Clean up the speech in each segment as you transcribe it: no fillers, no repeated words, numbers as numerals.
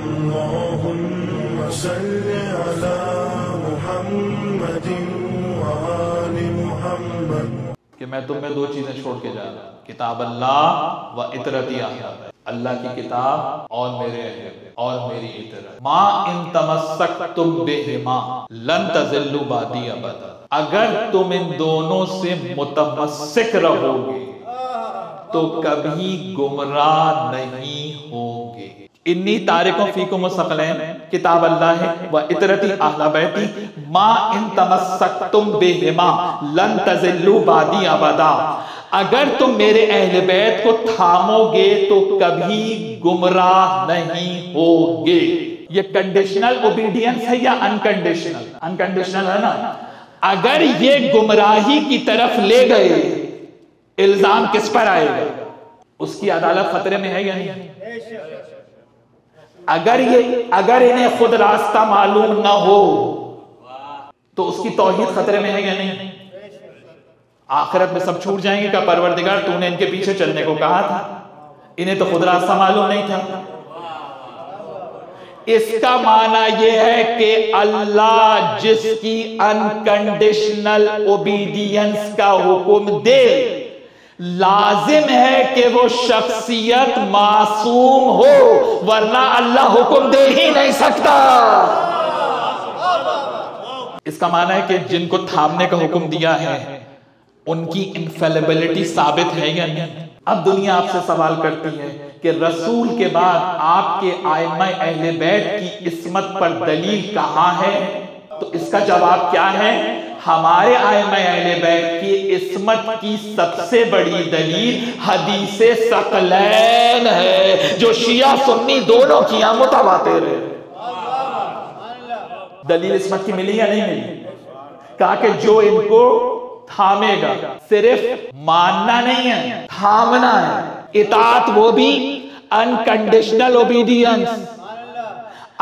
اللهم صل على محمد وآل محمد کہ میں تم میں دو چیزیں چھوڑ کے جا رہا ہوں، کتاب اللہ و اطرتی اللہ کی کتاب اور میرے اہل اور میری اطرت۔ ما ان تمسکتم بہما لن تضلوا بعدی ابدا، اگر تم ان دونوں سے متمسک رہو گے تو کبھی گمراہ نہیں ہوں گے۔ انی تارکوں فیکم الثقلین کتاب اللہ ہے و اطرتی اہل بیتی، ما ان تمسکتم بہما لن تضلوا بعدی ابدا، اگر تم میرے اہل بیت کو تھامو گے تو کبھی گمراہ نہیں ہوگے۔ یہ کنڈیشنل اوبیڈینس ہے یا انکنڈیشنل؟ انکنڈیشنل ہے نا۔ اگر یہ گمراہی کی طرف لے گئے الزام کس پر آئے گا؟ اس کی عدالت خطرے میں ہے یا نہیں؟ اگر انہیں خود راستہ معلوم نہ ہو تو اس کی توحید خطرے میں ہے یا نہیں؟ آخرت میں سب چھوٹ جائیں گے کہ پروردگار تو نے ان کے پیچھے چلنے کو کہا تھا، انہیں تو خود راستہ معلوم نہیں تھا۔ اس کا معنی یہ ہے کہ اللہ جس کی انکنڈیشنل اوبیڈینس کا حکم دے، لازم ہے کہ وہ شخصیت معصوم ہو، ورنہ اللہ حکم دے ہی نہیں سکتا۔ اس کا معنی ہے کہ جن کو تھامنے کا حکم دیا ہے ان کی انفیلیبلٹی ثابت ہے یا نہیں؟ اب دنیا آپ سے سوال کرتی ہے کہ رسول کے بعد آپ کے ائمہ اہل بیت کی عصمت پر دلیل کہاں ہے؟ تو اس کا جواب کیا ہے؟ ہمارے ائمہ اہل بیت کی عصمت کی سب سے بڑی دلیل حدیث ثقلین ہے، جو شیعہ سنی دونوں کی متواتر ہے۔ دلیل عصمت کی ملی یا نہیں ملی؟ کہا کہ جو ان کو تھامے گا، صرف ماننا نہیں ہے، تھامنا ہے، اطاعت وہ بھی انکنڈیشنل اوبیڈینس۔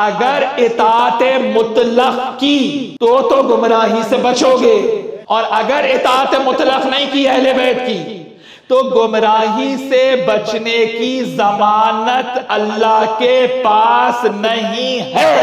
اگر اطاعت مطلق کی تو گمراہی سے بچو گے، اور اگر اطاعت مطلق نہیں کی اہل بیت کی تو گمراہی سے بچنے کی ضمانت اللہ کے پاس نہیں ہے۔